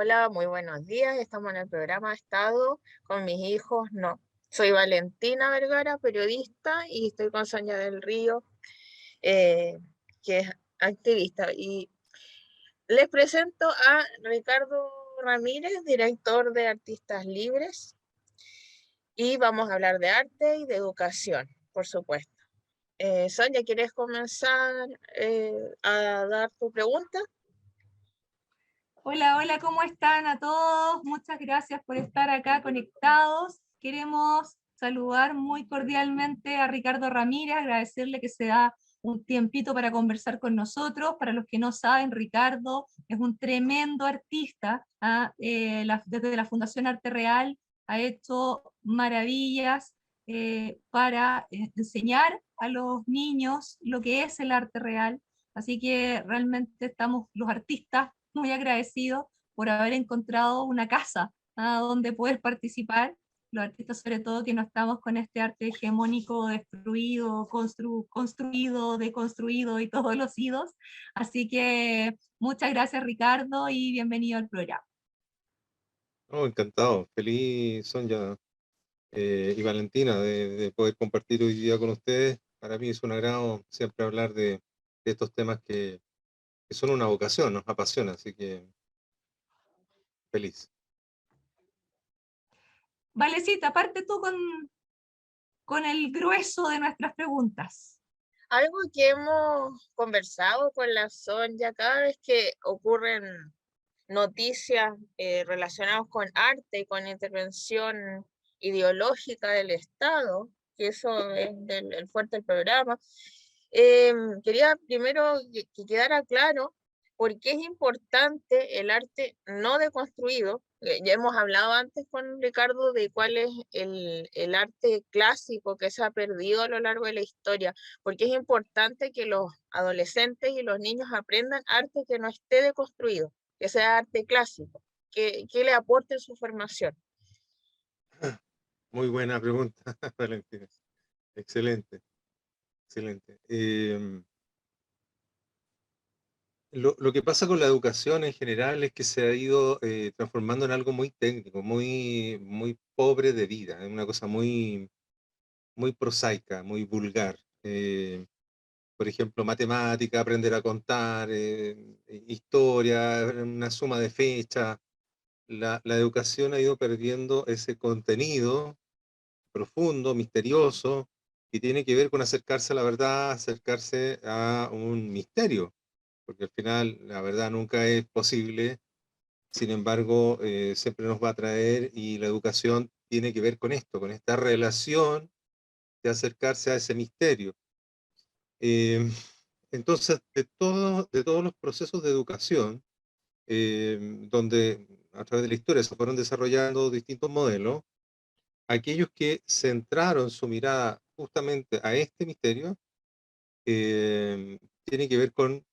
Hola, muy buenos días. Estamos en el programa Estado con mis hijos. No, soy Valentina Vergara, periodista, y estoy con Sonia del Río, eh, que es activista. Y les presento a Ricardo Ramírez, director de Artistas Libres, y vamos a hablar de arte y de educación, por supuesto. Sonia, ¿quieres comenzar a dar tu pregunta? Hola, hola, ¿cómo están a todos? Muchas gracias por estar acá conectados. Queremos saludar muy cordialmente a Ricardo Ramírez, agradecerle que se da un tiempito para conversar con nosotros. Para los que no saben, Ricardo es un tremendo artista. Desde la Fundación Arte Real ha hecho maravillas para enseñar a los niños lo que es el arte real. Así que realmente estamos los artistas muy agradecido por haber encontrado una casa donde poder participar, los artistas sobre todo que no estamos con este arte hegemónico destruido, construido, deconstruido y todos los idos. Así que muchas gracias Ricardo y bienvenido al programa. Oh, encantado, feliz Sonia y Valentina de poder compartir hoy día con ustedes. Para mí es un agrado siempre hablar de estos temas que son una vocación, nos apasiona, así que feliz. Valecita, parte tú con el grueso de nuestras preguntas. Algo que hemos conversado con la Sonia cada vez que ocurren noticias relacionadas con arte y con intervención ideológica del Estado, que eso es el fuerte del programa. Quería primero que quedara claro por qué es importante el arte no deconstruido. Ya hemos hablado antes con Ricardo de cuál es el arte clásico que se ha perdido a lo largo de la historia, porque es importante que los adolescentes y los niños aprendan arte que no esté deconstruido, que sea arte clásico, que le aporte en su formación. Muy buena pregunta, Valentina. Excelente, excelente. Lo que pasa con la educación en general es que se ha ido transformando en algo muy técnico, muy pobre de vida, es una cosa muy prosaica, muy vulgar. Por ejemplo, matemática, aprender a contar, historia, una suma de fechas. La educación ha ido perdiendo ese contenido profundo, misterioso, que tiene que ver con acercarse a la verdad, acercarse a un misterio, porque al final la verdad nunca es posible. Sin embargo, siempre nos va a traer, y la educación tiene que ver con esto, con esta relación de acercarse a ese misterio. Eh, entonces, de todos los procesos de educación, donde a través de la historia se fueron desarrollando distintos modelos, aquellos que centraron su mirada justamente a este misterio, tienen que ver con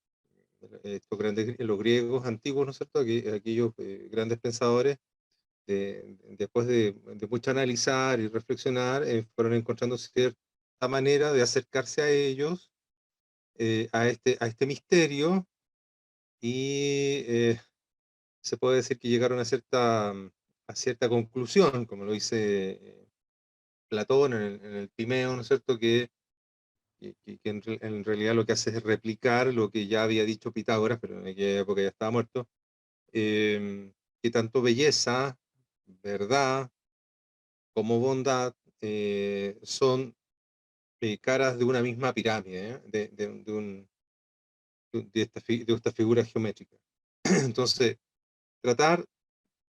los griegos antiguos, ¿no es cierto? Aquellos grandes pensadores, después de mucho analizar y reflexionar, fueron encontrando cierta manera de acercarse a ellos, a este misterio, y se puede decir que llegaron a cierta conclusión, como lo dice Platón en el Timeo, ¿no es cierto? Que en realidad lo que hace es replicar lo que ya había dicho Pitágoras, pero en aquella época ya estaba muerto, que tanto belleza, verdad, como bondad son caras de una misma pirámide, de esta figura geométrica. Entonces, tratar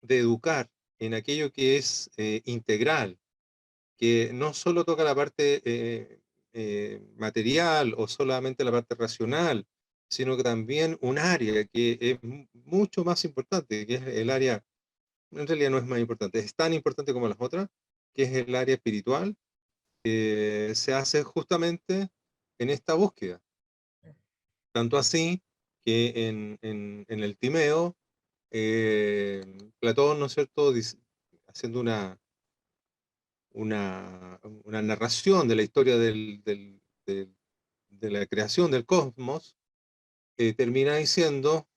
de educar en aquello que es integral, que no solo toca la parte material o solamente la parte racional, sino que también un área que es mucho más importante, que es el área, en realidad no es más importante, es tan importante como las otras, que es el área espiritual, se hace justamente en esta búsqueda. Tanto así que en el Timeo, Platón, ¿no es cierto?, haciendo una narración de la historia de la creación del cosmos, termina diciendo,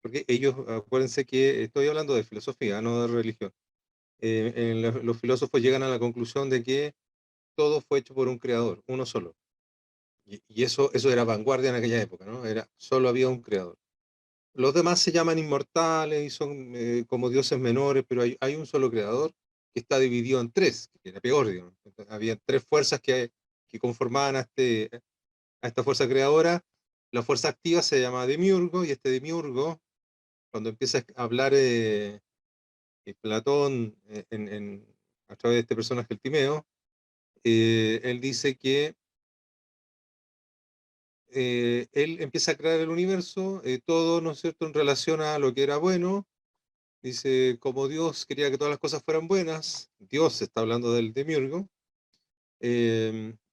porque ellos, acuérdense que estoy hablando de filosofía, no de religión. Los filósofos llegan a la conclusión de que todo fue hecho por un creador, uno solo. Y eso era vanguardia en aquella época, ¿no? Solo había un creador. Los demás se llaman inmortales y son como dioses menores, pero hay un solo creador que está dividido en tres, que era peor, digamos. Había tres fuerzas que conformaban a esta fuerza creadora. La fuerza activa se llama Demiurgo, y este Demiurgo, cuando empieza a hablar Platón a través de este personaje, el Timeo, él dice que él empieza a crear el universo, todo, ¿no es cierto?, en relación a lo que era bueno. Dice, como Dios quería que todas las cosas fueran buenas, Dios está hablando del Demiurgo,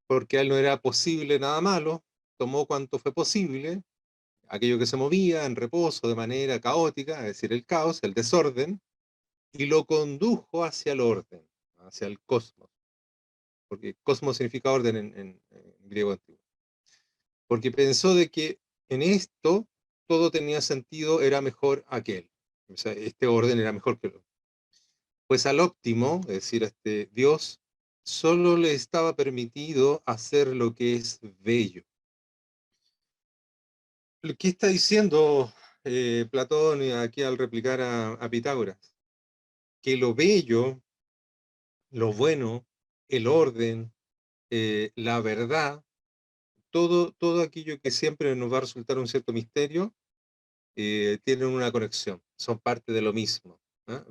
porque a él no era posible nada malo, tomó cuanto fue posible, aquello que se movía en reposo de manera caótica, es decir, el caos, el desorden, y lo condujo hacia el orden, hacia el cosmos, porque cosmos significa orden en griego antiguo, porque pensó de que en esto todo tenía sentido, era mejor aquel, o sea, este orden era mejor que el otro. Pues al óptimo, es decir, a este Dios, solo le estaba permitido hacer lo que es bello. ¿Qué está diciendo Platón aquí al replicar a Pitágoras? Que lo bello, lo bueno, el orden, la verdad, todo aquello que siempre nos va a resultar un cierto misterio, tienen una conexión, son parte de lo mismo.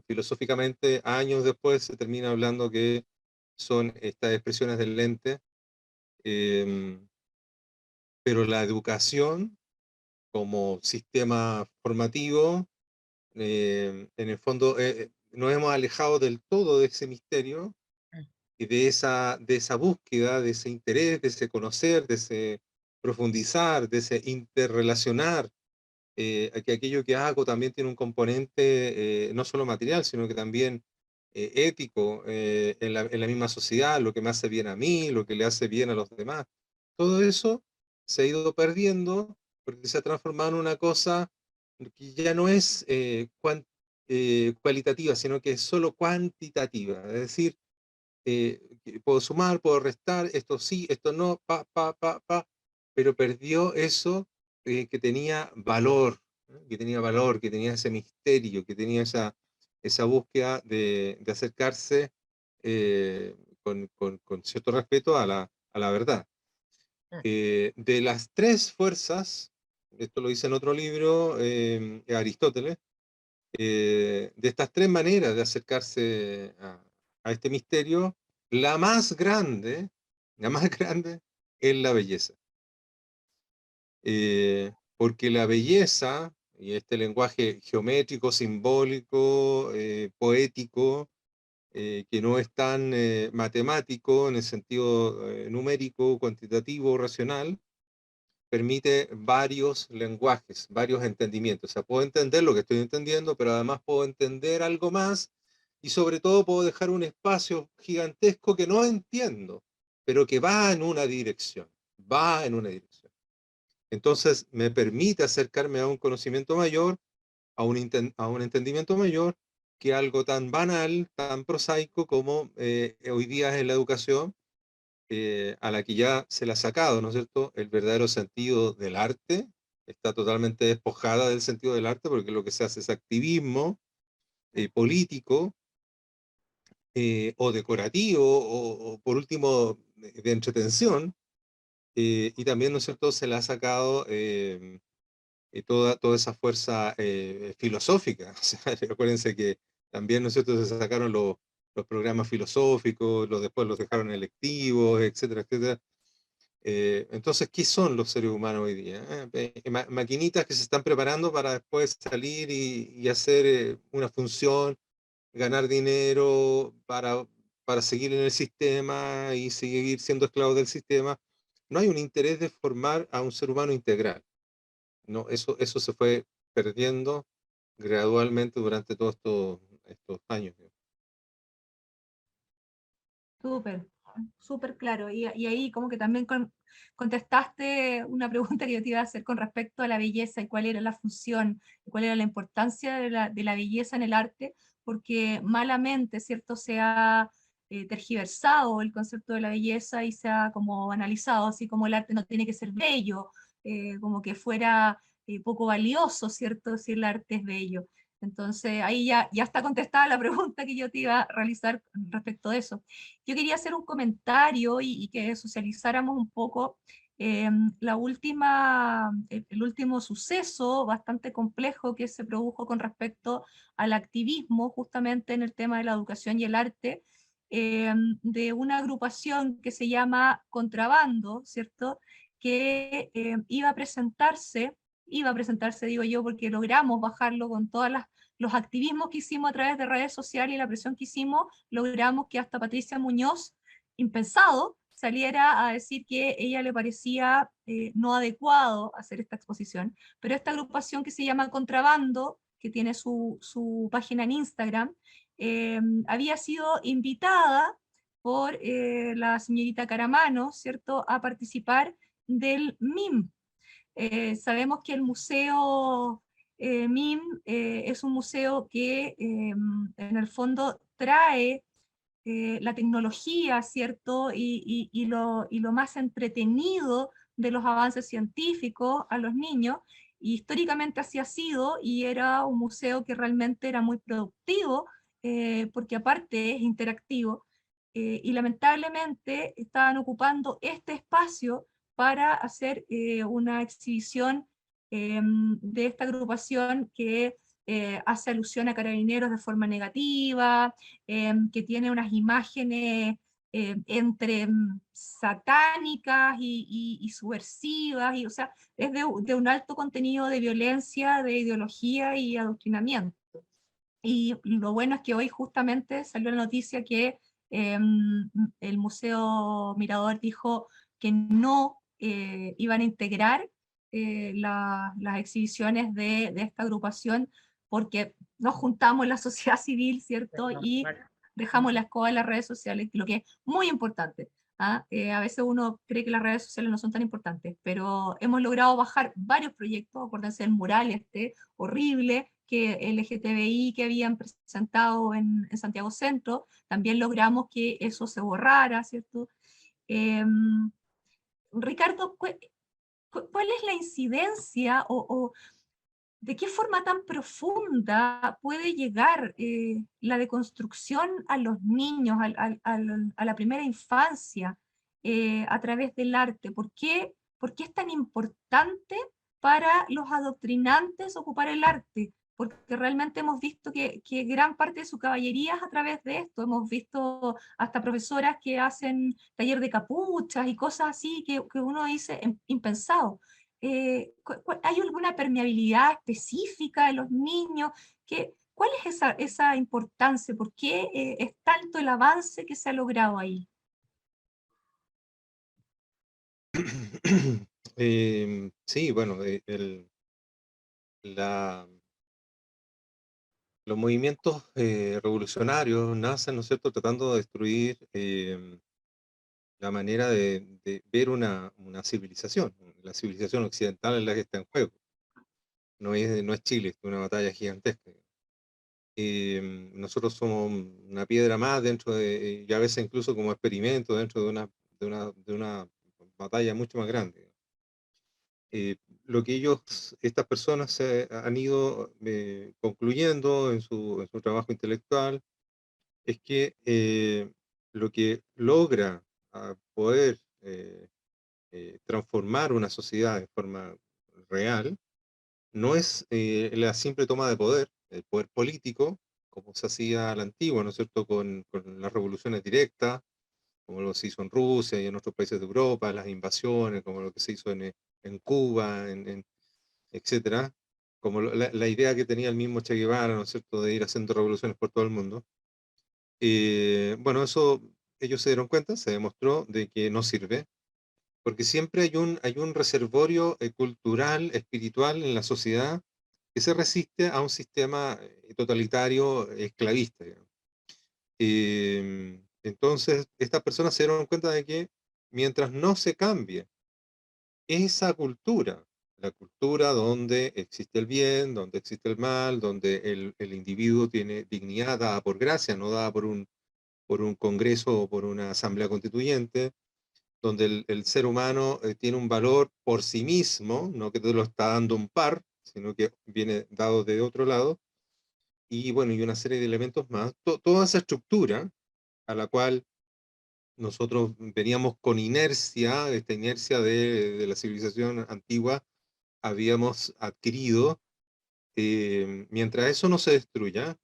Filosóficamente, años después se termina hablando que son estas expresiones del lente, pero la educación como sistema formativo, en el fondo nos hemos alejado del todo de ese misterio y de esa búsqueda, de ese interés, de ese conocer, de ese profundizar, de ese interrelacionar, que aquello que hago también tiene un componente no solo material, sino que también ético en la misma sociedad, lo que me hace bien a mí, lo que le hace bien a los demás. Todo eso se ha ido perdiendo porque se ha transformado en una cosa que ya no es cualitativa, sino que es solo cuantitativa. Es decir, que puedo sumar, puedo restar, esto sí, esto no, pero perdió eso que tenía valor, ¿no? Que tenía valor, que tenía ese misterio, que tenía esa búsqueda de acercarse con cierto respeto a la verdad. De las tres fuerzas, esto lo dice en otro libro, Aristóteles, de estas tres maneras de acercarse a este misterio, la más grande, la más grande es la belleza. Porque la belleza y este lenguaje geométrico, simbólico, poético, que no es tan matemático en el sentido numérico, cuantitativo, racional, permite varios lenguajes, varios entendimientos. O sea, puedo entender lo que estoy entendiendo, pero además puedo entender algo más y sobre todo puedo dejar un espacio gigantesco que no entiendo, pero que va en una dirección, va en una dirección. Entonces me permite acercarme a un conocimiento mayor, a un entendimiento mayor, que algo tan banal, tan prosaico como hoy día es la educación, a la que ya se le ha sacado, ¿no es cierto?, el verdadero sentido del arte, está totalmente despojada del sentido del arte porque lo que se hace es activismo político o decorativo o por último de entretención, y también, ¿no es cierto?, se le ha sacado toda esa fuerza filosófica. O sea, acuérdense que también, ¿no es cierto?, se sacaron los programas filosóficos, después los dejaron electivos, etcétera, etcétera. Entonces, ¿qué son los seres humanos hoy día? Maquinitas que se están preparando para después salir y hacer una función, ganar dinero para seguir en el sistema y seguir siendo esclavos del sistema. No hay un interés de formar a un ser humano integral. No, eso se fue perdiendo gradualmente durante todos estos años. Súper. súper claro. Y ahí como que también contestaste una pregunta que yo te iba a hacer con respecto a la belleza y cuál era la función, y cuál era la importancia de la belleza en el arte, porque malamente, ¿cierto?, se ha tergiversado el concepto de la belleza y se ha como banalizado, así como el arte no tiene que ser bello, como que fuera poco valioso, ¿cierto?, si el arte es bello. Entonces ahí ya está contestada la pregunta que yo te iba a realizar respecto de eso. Yo quería hacer un comentario y que socializáramos un poco el último suceso bastante complejo que se produjo con respecto al activismo justamente en el tema de la educación y el arte, de una agrupación que se llama Contrabando, ¿cierto? Que iba a presentarse, digo yo, porque logramos bajarlo con todos los activismos que hicimos a través de redes sociales y la presión que hicimos, logramos que hasta Patricia Muñoz, impensado, saliera a decir que ella le parecía no adecuado hacer esta exposición. Pero esta agrupación que se llama Contrabando, que tiene su página en Instagram, había sido invitada por la señorita Caramano, ¿cierto?, a participar del MIM. Sabemos que el museo MIM es un museo que en el fondo trae la tecnología, ¿cierto? Y lo más entretenido de los avances científicos a los niños. Y históricamente así ha sido, y era un museo que realmente era muy productivo, porque aparte es interactivo, y lamentablemente estaban ocupando este espacio para hacer una exhibición de esta agrupación que hace alusión a carabineros de forma negativa, que tiene unas imágenes entre satánicas y subversivas, y, o sea, es de un alto contenido de violencia, de ideología y adoctrinamiento. Y lo bueno es que hoy justamente salió la noticia que el Museo Mirador dijo que no iban a integrar las exhibiciones de esta agrupación porque nos juntamos en la sociedad civil, ¿cierto? Y dejamos la escoba en las redes sociales, lo que es muy importante. ¿Ah? A veces uno cree que las redes sociales no son tan importantes, pero hemos logrado bajar varios proyectos. Acuérdense del mural este horrible que LGTBI que habían presentado en Santiago Centro, también logramos que eso se borrara, ¿cierto? Ricardo, ¿cuál es la incidencia o de qué forma tan profunda puede llegar la deconstrucción a los niños, a la primera infancia, a través del arte? ¿Por qué es tan importante para los adoctrinantes ocupar el arte? Porque realmente hemos visto que gran parte de su caballería es a través de esto. Hemos visto hasta profesoras que hacen taller de capuchas y cosas así que uno dice impensado. ¿Hay alguna permeabilidad específica de los niños? ¿Cuál es esa importancia? ¿Por qué es tanto el avance que se ha logrado ahí? Sí, bueno, los movimientos revolucionarios nacen, ¿no es cierto?, tratando de destruir la manera de ver una civilización. La civilización occidental es la que está en juego. No es Chile, es una batalla gigantesca. Nosotros somos una piedra más dentro de, y a veces incluso como experimento dentro de una batalla mucho más grande. Lo que estas personas han ido concluyendo en su trabajo intelectual es que lo que logra poder transformar una sociedad de forma real no es la simple toma de poder, el poder político, como se hacía a la antigua, ¿no es cierto?, con las revoluciones directas, como lo que se hizo en Rusia y en otros países de Europa, las invasiones, como lo que se hizo en Cuba, etcétera, como la idea que tenía el mismo Che Guevara, ¿no es cierto?, de ir haciendo revoluciones por todo el mundo. Bueno, eso ellos se dieron cuenta, se demostró de que no sirve, porque siempre hay un reservorio cultural, espiritual en la sociedad que se resiste a un sistema totalitario esclavista, digamos. Entonces, estas personas se dieron cuenta de que mientras no se cambie esa cultura, la cultura donde existe el bien, donde existe el mal, donde el individuo tiene dignidad dada por gracia, no dada por un congreso o por una asamblea constituyente, donde el ser humano tiene un valor por sí mismo, no que te lo está dando un par, sino que viene dado de otro lado, y bueno, y una serie de elementos más. Toda esa estructura a la cual nosotros veníamos con inercia, esta inercia de la civilización antigua, habíamos adquirido, mientras eso no se destruya,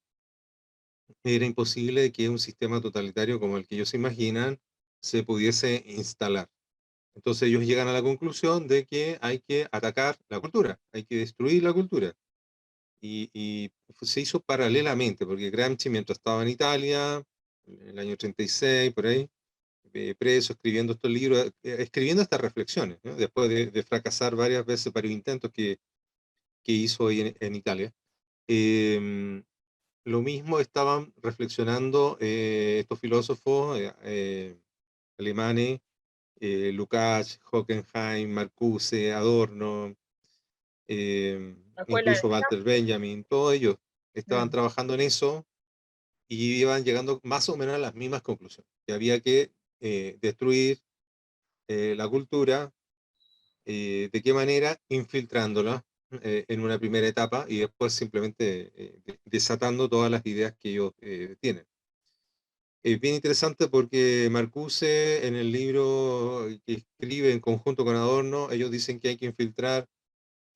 era imposible que un sistema totalitario como el que ellos imaginan se pudiese instalar. Entonces ellos llegan a la conclusión de que hay que atacar la cultura, hay que destruir la cultura. Y se hizo paralelamente, porque Gramsci mientras estaba en Italia, en el año 36, por ahí, preso, escribiendo estos libros, escribiendo estas reflexiones, ¿no? Después de fracasar varias veces varios intentos que hizo ahí en Italia. Eh, lo mismo estaban reflexionando estos filósofos alemanes, Lukács, Hockenheim, Marcuse, Adorno, La escuela de incluso Walter Frankfurt. Benjamin, todos ellos estaban Mm. trabajando en eso y iban llegando más o menos a las mismas conclusiones, que había que destruir la cultura. ¿De qué manera? Infiltrándola en una primera etapa y después simplemente desatando todas las ideas que ellos tienen. Es bien interesante porque Marcuse en el libro que escribe en conjunto con Adorno, ellos dicen que hay que infiltrar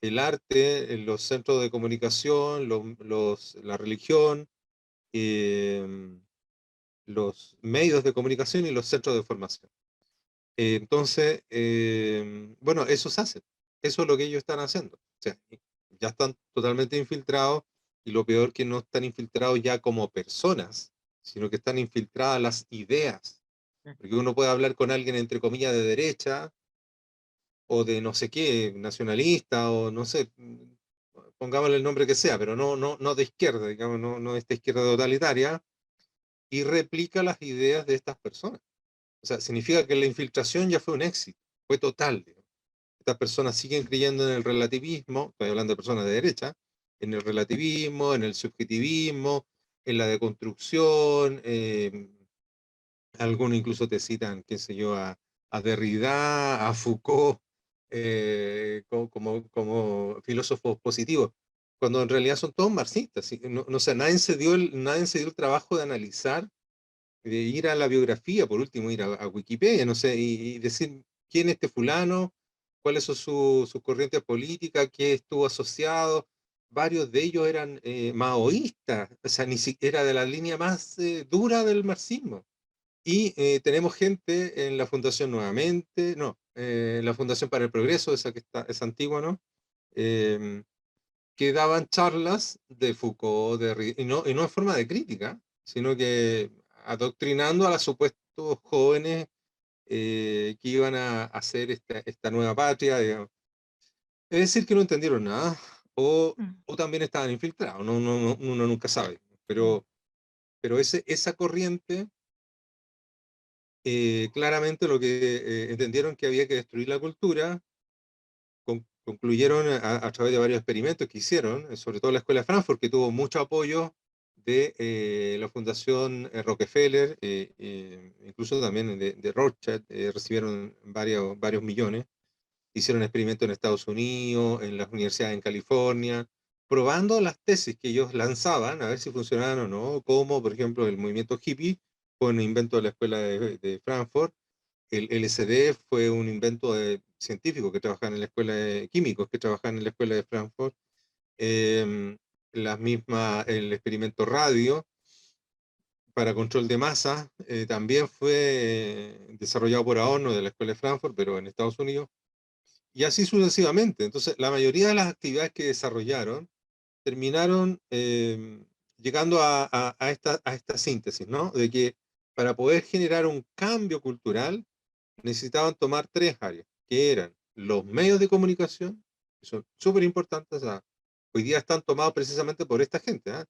el arte en los centros de comunicación, la religión, eh, los medios de comunicación y los centros de formación. Entonces, bueno, eso se hace. Eso es lo que ellos están haciendo. O sea, ya están totalmente infiltrados y lo peor que no están infiltrados ya como personas, sino que están infiltradas las ideas. Porque uno puede hablar con alguien, entre comillas, de derecha o de no sé qué, nacionalista o no sé, pongámosle el nombre que sea, pero no de izquierda, digamos, no de esta izquierda totalitaria, y replica las ideas de estas personas. O sea, significa que la infiltración ya fue un éxito, fue total, digamos. Estas personas siguen creyendo en el relativismo, estoy hablando de personas de derecha, en el relativismo, en el subjetivismo, en la deconstrucción, algunos incluso te citan, qué sé yo, a Derrida, a Foucault, como filósofos positivos, cuando en realidad son todos marxistas. ¿Sí? No, o sea, nadie se dio el trabajo de analizar, de ir a la biografía, por último ir a Wikipedia, no sé, y decir quién es este fulano, cuáles son sus corrientes políticas, qué estuvo asociado. Varios de ellos eran maoístas, o sea, ni siquiera de la línea más dura del marxismo. Y tenemos gente en la Fundación nuevamente, no, la Fundación para el Progreso, esa que está, es antigua, ¿no? Em, que daban charlas de Foucault, y no en forma de crítica, sino que adoctrinando a los supuestos jóvenes que iban a hacer esta nueva patria, digamos. Es decir, que no entendieron nada, o, Mm. o también estaban infiltrados, uno nunca sabe, Mm. pero esa corriente claramente lo que entendieron que había que destruir la cultura, concluyeron a través de varios experimentos que hicieron, sobre todo la Escuela de Frankfurt, que tuvo mucho apoyo de la Fundación Rockefeller, incluso también de Rothschild, recibieron varios millones. Hicieron experimentos en Estados Unidos, en las universidades en California, probando las tesis que ellos lanzaban, a ver si funcionaban o no, como por ejemplo el movimiento hippie fue un invento de la Escuela de Frankfurt, el LSD fue un invento de científicos que trabajaban en la escuela de químicos que trabajaban en la escuela de Frankfurt, el experimento radio para control de masa también fue desarrollado por Adorno de la escuela de Frankfurt, pero en Estados Unidos, y así sucesivamente. Entonces, la mayoría de las actividades que desarrollaron terminaron llegando a esta síntesis, ¿no? De que para poder generar un cambio cultural necesitaban tomar tres áreas, que eran los medios de comunicación, que son súper importantes, hoy día están tomados precisamente por esta gente, ¿eh?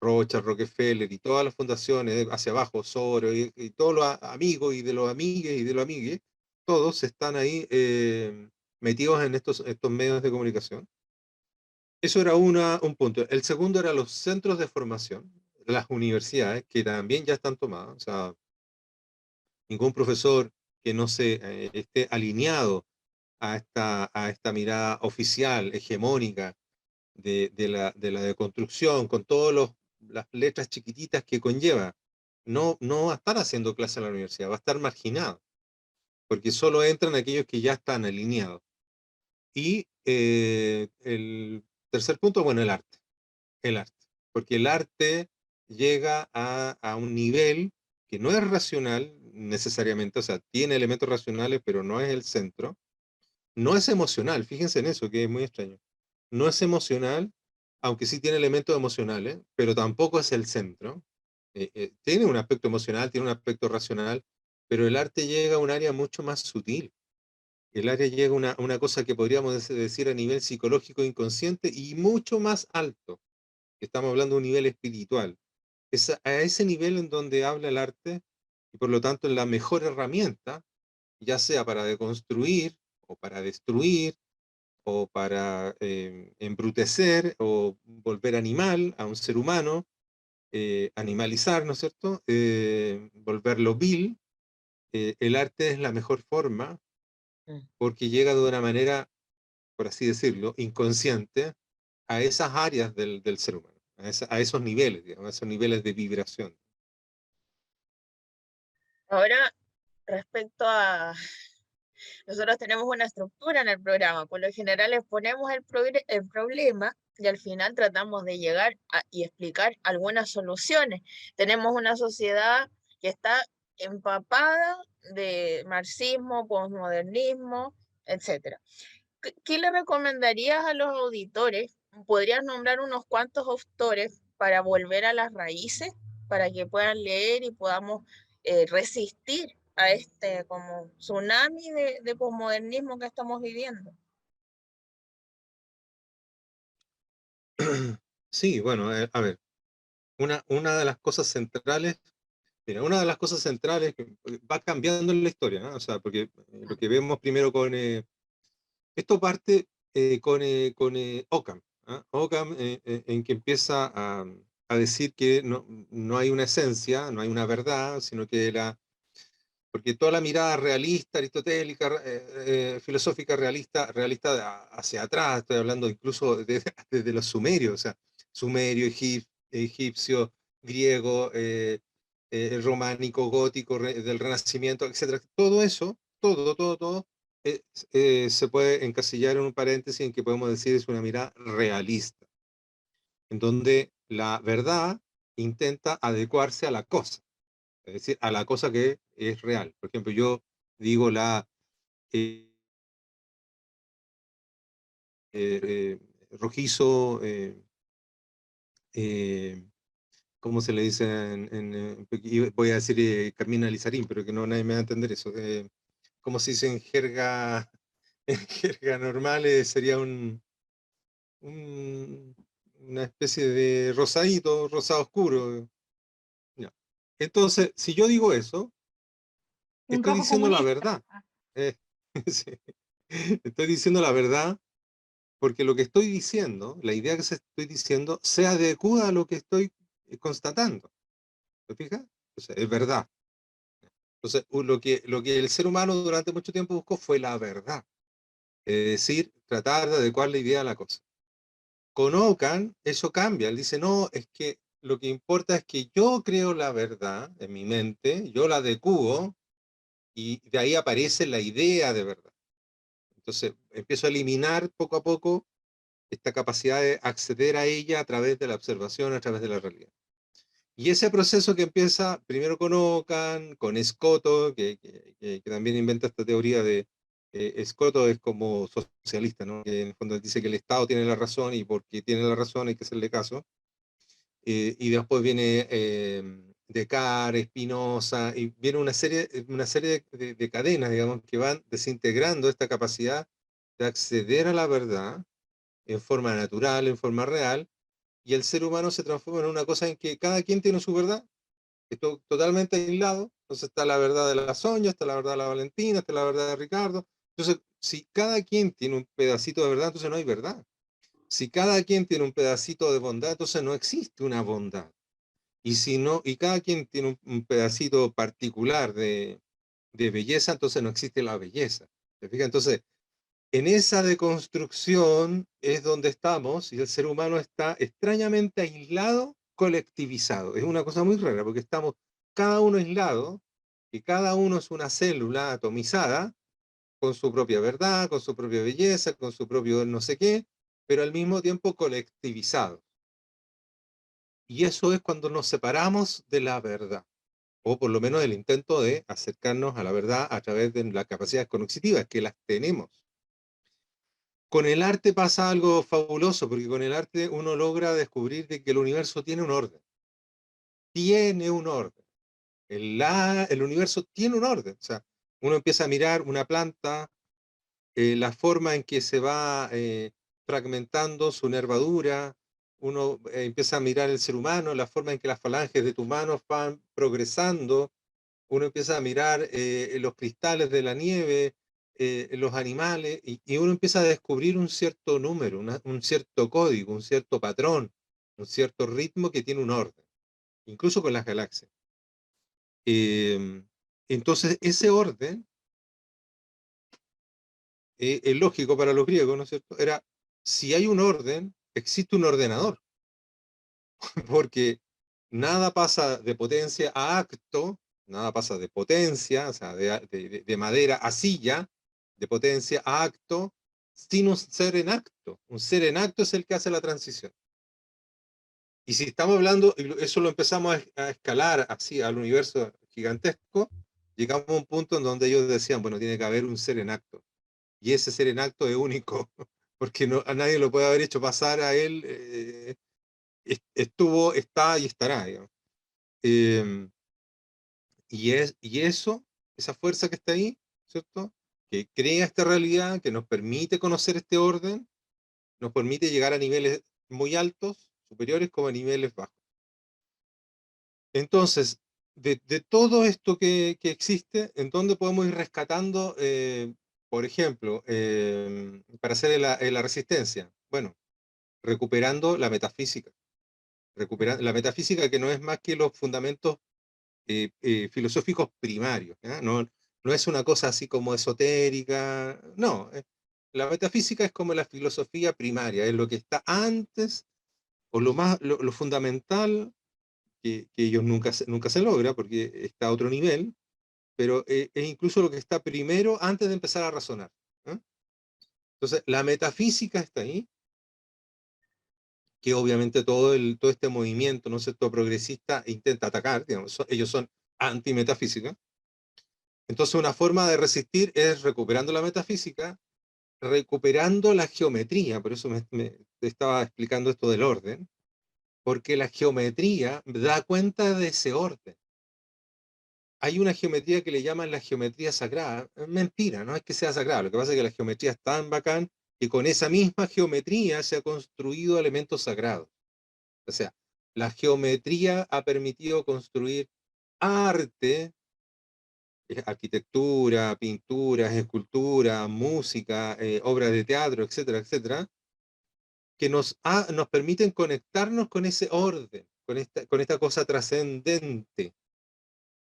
Rothschild, Rockefeller y todas las fundaciones hacia abajo, Soros y todos los amigos y de los amigues y de los amigues, todos están ahí metidos en estos medios de comunicación. Eso era un punto. El segundo era los centros de formación, las universidades, que también ya están tomadas. O sea, ningún profesor que no se esté alineado a esta mirada oficial, hegemónica, de la deconstrucción, con todas las letras chiquititas que conlleva, no va a estar haciendo clase en la universidad, va a estar marginado, porque solo entran aquellos que ya están alineados. Y el tercer punto, bueno, el arte, porque el arte llega a un nivel que no es racional necesariamente, o sea, tiene elementos racionales, pero no es el centro, no es emocional, fíjense en eso, que es muy extraño. No es emocional, aunque sí tiene elementos emocionales, pero tampoco es el centro. Tiene un aspecto emocional, tiene un aspecto racional, pero el arte llega a un área mucho más sutil. El área llega a una cosa que podríamos decir a nivel psicológico inconsciente y mucho más alto. Estamos hablando de un nivel espiritual. Es a ese nivel en donde habla el arte y por lo tanto es la mejor herramienta, ya sea para deconstruir o para destruir o para embrutecer o volver animal a un ser humano, animalizar, ¿no es cierto? Volverlo vil. El arte es la mejor forma Mm. porque llega de una manera, por así decirlo, inconsciente a esas áreas del ser humano, a esos niveles, digamos, a esos niveles de vibración. Ahora, respecto a, nosotros tenemos una estructura en el programa, por lo general exponemos el problema y al final tratamos de llegar y explicar algunas soluciones. Tenemos una sociedad que está empapada de marxismo, posmodernismo, etcétera. ¿Qué le recomendarías a los auditores? ¿Podrías nombrar unos cuantos autores para volver a las raíces, para que puedan leer y podamos resistir a este como tsunami de posmodernismo que estamos viviendo? Sí, bueno, a ver, una de las cosas centrales, mira, una de las cosas centrales que va cambiando en la historia, ¿no? O sea, porque lo que vemos primero esto parte con Occam, ¿ah? Occam en que empieza a decir que no hay una esencia, no hay una verdad, sino que porque toda la mirada realista, aristotélica, filosófica realista hacia atrás, estoy hablando incluso desde los sumerios, o sea, sumerio, egipcio, griego, románico, gótico, del Renacimiento, etcétera. Todo eso, todo, se puede encasillar en un paréntesis en que podemos decir es una mirada realista, en donde la verdad intenta adecuarse a la cosa, es decir, a la cosa que es real. Por ejemplo, yo digo eh, rojizo, eh, ¿cómo se le dice? Voy a decir Carmina Lizarín, pero que no nadie me va a entender eso. ¿Cómo se dice en jerga, en jerga normal? Sería un- una especie de rosadito, rosado oscuro. Ya. Entonces, si yo digo eso, Un estoy rojo diciendo la comunista. verdad. Eh, sí. Estoy diciendo la verdad porque lo que estoy diciendo, la idea que estoy diciendo, se adecua a lo que estoy constatando. ¿Te fijas? O sea, es verdad. Entonces, lo que el ser humano durante mucho tiempo buscó fue la verdad. Es decir, tratar de adecuar la idea a la cosa. Con Ockham, eso cambia. Él dice, no, es que lo que importa es que yo creo la verdad en mi mente, yo la adecuo y de ahí aparece la idea de verdad. Entonces, empiezo a eliminar poco a poco esta capacidad de acceder a ella a través de la observación, a través de la realidad. Y ese proceso que empieza primero con Ockham, con Escoto, que también inventa esta teoría de Escoto es como socialista, ¿no? Que en el fondo dice que el Estado tiene la razón y porque tiene la razón hay que hacerle caso. Y después viene Descartes, Spinoza, y viene una serie de cadenas, digamos, que van desintegrando esta capacidad de acceder a la verdad en forma natural, en forma real, y el ser humano se transforma en una cosa en que cada quien tiene su verdad, esto totalmente aislado. Entonces está la verdad de la Sonia, está la verdad de la Valentina, está la verdad de Ricardo. Entonces, si cada quien tiene un pedacito de verdad, entonces no hay verdad. Si cada quien tiene un pedacito de bondad, entonces no existe una bondad. Y si no, y cada quien tiene un pedacito particular de belleza, entonces no existe la belleza. ¿Te fijas? Entonces, en esa deconstrucción es donde estamos y el ser humano está extrañamente aislado, colectivizado. Es una cosa muy rara porque estamos cada uno aislado y cada uno es una célula atomizada con su propia verdad, con su propia belleza, con su propio no sé qué, pero al mismo tiempo colectivizado. Y eso es cuando nos separamos de la verdad, o por lo menos el intento de acercarnos a la verdad a través de las capacidades cognitivas, que las tenemos. Con el arte pasa algo fabuloso, porque con el arte uno logra descubrir de que el universo tiene un orden. Tiene un orden. El universo tiene un orden. O sea, uno empieza a mirar una planta, la forma en que se va fragmentando su nervadura, uno empieza a mirar el ser humano, la forma en que las falanges de tus manos van progresando, uno empieza a mirar los cristales de la nieve, los animales, y uno empieza a descubrir un cierto número, un cierto código, un cierto patrón, un cierto ritmo que tiene un orden, incluso con las galaxias. Entonces, ese orden es lógico para los griegos, ¿no es cierto? Era, si hay un orden, existe un ordenador, porque nada pasa de potencia a acto, nada pasa de potencia, o sea, de madera a silla, de potencia a acto, sin un ser en acto. Un ser en acto es el que hace la transición. Y si estamos hablando, y eso lo empezamos a escalar así al universo gigantesco, llegamos a un punto en donde ellos decían, bueno, tiene que haber un ser en acto. Y ese ser en acto es único, porque no, a nadie lo puede haber hecho pasar a él. Estuvo, está y estará, digamos. Eh, y eso, esa fuerza que está ahí, ¿cierto? Que crea esta realidad, que nos permite conocer este orden, nos permite llegar a niveles muy altos, superiores, como a niveles bajos. Entonces, de todo esto que existe, ¿en dónde podemos ir rescatando, por ejemplo, para hacer la resistencia? Bueno, recuperando la metafísica. La metafísica, que no es más que los fundamentos filosóficos primarios, ¿ya? No, no es una cosa así como esotérica, no. La metafísica es como la filosofía primaria, es lo que está antes, o lo fundamental, que ellos nunca se logra, porque está a otro nivel, pero es incluso lo que está primero antes de empezar a razonar, ¿eh? Entonces, la metafísica está ahí, que obviamente todo este movimiento, ¿no es cierto?, progresista intenta atacar, digamos, ellos son antimetafísica. Entonces, una forma de resistir es recuperando la metafísica, recuperando la geometría. Por eso me estaba explicando esto del orden, porque la geometría da cuenta de ese orden. Hay una geometría que le llaman la geometría sagrada. Es mentira, no es que sea sagrada. Lo que pasa es que la geometría es tan bacán que con esa misma geometría se ha construido elementos sagrados. O sea, la geometría ha permitido construir arte, arquitectura, pinturas, escultura, música, obras de teatro, etcétera, etcétera, que nos permiten conectarnos con ese orden, con esta cosa trascendente.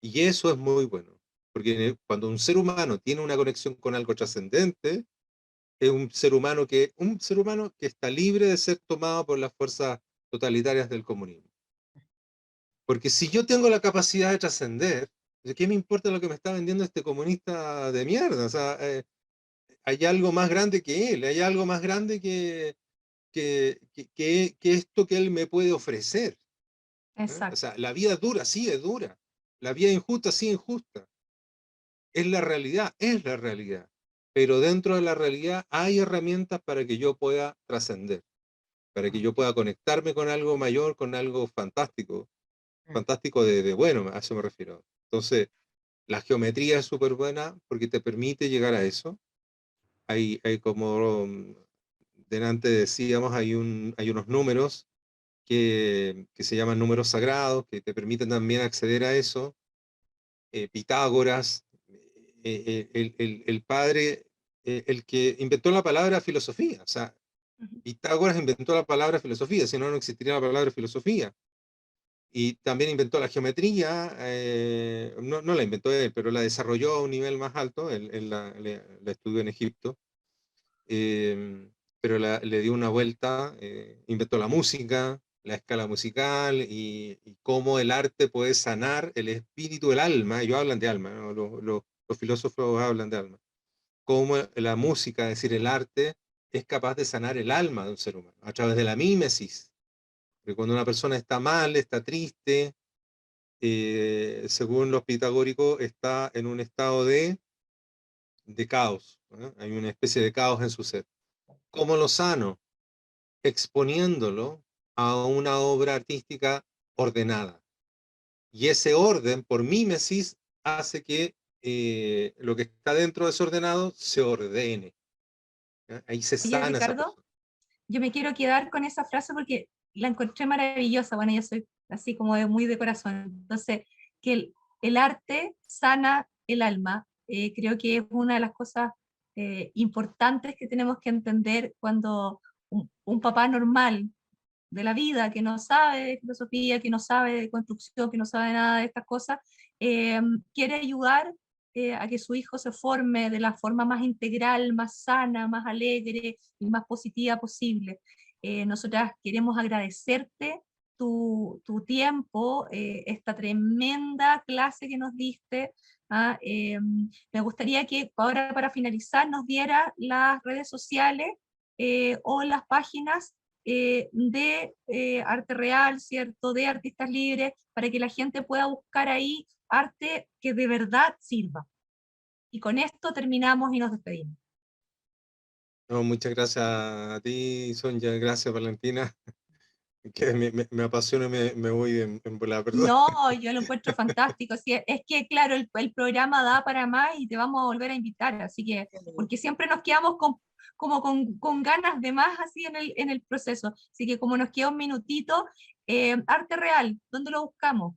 Y eso es muy bueno, porque cuando un ser humano tiene una conexión con algo trascendente, es un ser humano que está libre de ser tomado por las fuerzas totalitarias del comunismo. Porque si yo tengo la capacidad de trascender, ¿de qué me importa lo que me está vendiendo este comunista de mierda? O sea, hay algo más grande que él, hay algo más grande que esto que él me puede ofrecer, ¿eh? O Exacto. sea, la vida es dura, sí es dura. La vida es injusta, sí es injusta. Es la realidad, es la realidad. Pero dentro de la realidad hay herramientas para que yo pueda trascender, para que yo pueda conectarme con algo mayor, con algo fantástico, fantástico de bueno, a eso me refiero. Entonces, la geometría es súper buena porque te permite llegar a eso. Hay como delante decíamos, hay unos números que se llaman números sagrados, que te permiten también acceder a eso. Pitágoras, el padre, el que inventó la palabra filosofía. O sea, Pitágoras inventó la palabra filosofía, si no, no existiría la palabra filosofía. Y también inventó la geometría, no la inventó él, pero la desarrolló a un nivel más alto, él la estudió en Egipto, pero le dio una vuelta, inventó la música, la escala musical y cómo el arte puede sanar el espíritu, el alma. Ellos hablan de alma, ¿no? Los filósofos hablan de alma. Cómo la música, es decir, el arte, es capaz de sanar el alma de un ser humano a través de la mímesis. Porque cuando una persona está mal, está triste, según los pitagóricos, está en un estado de caos, ¿no? Hay una especie de caos en su ser. ¿Cómo lo sano? Exponiéndolo a una obra artística ordenada. Y ese orden, por mímesis, hace que lo que está dentro desordenado se ordene. ¿Ya? Ahí se Oye, sana esa Ricardo, persona. yo me quiero quedar con esa frase porque la encontré maravillosa. Bueno, yo soy así como muy de corazón. Entonces, que el arte sana el alma. Creo que es una de las cosas importantes que tenemos que entender cuando un papá normal de la vida, que no sabe de filosofía, que no sabe de construcción, que no sabe nada de estas cosas, quiere ayudar a que su hijo se forme de la forma más integral, más sana, más alegre y más positiva posible. Nosotras queremos agradecerte tu tiempo, esta tremenda clase que nos diste. Me gustaría que ahora para finalizar nos diera las redes sociales o las páginas de arte real, ¿cierto? De artistas libres, para que la gente pueda buscar ahí arte que de verdad sirva. Y con esto terminamos y nos despedimos. No, muchas gracias a ti, Sonia. Gracias, Valentina. Que me apasiona y me voy en volada, perdón. No, yo lo encuentro fantástico. Sí, es que, claro, el programa da para más y te vamos a volver a invitar. Así que, porque siempre nos quedamos como con ganas de más así en el proceso. Así que como nos queda un minutito, arte real, ¿dónde lo buscamos?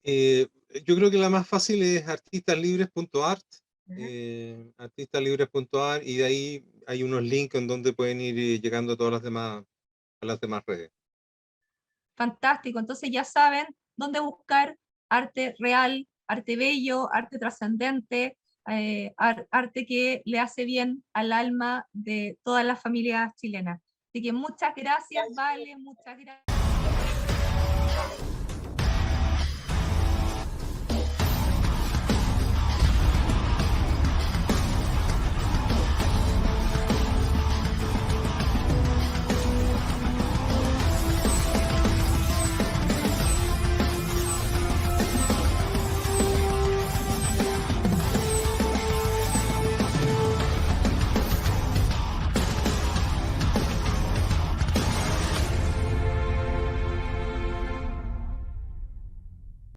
Yo creo que la más fácil es artistaslibres.art, Ujú. artistaslibres.art, y de ahí hay unos links en donde pueden ir llegando a todas a las demás redes. Fantástico, entonces ya saben dónde buscar arte real, arte bello, arte trascendente, arte que le hace bien al alma de todas las familias chilenas. Así que muchas gracias, Vale, muchas gracias.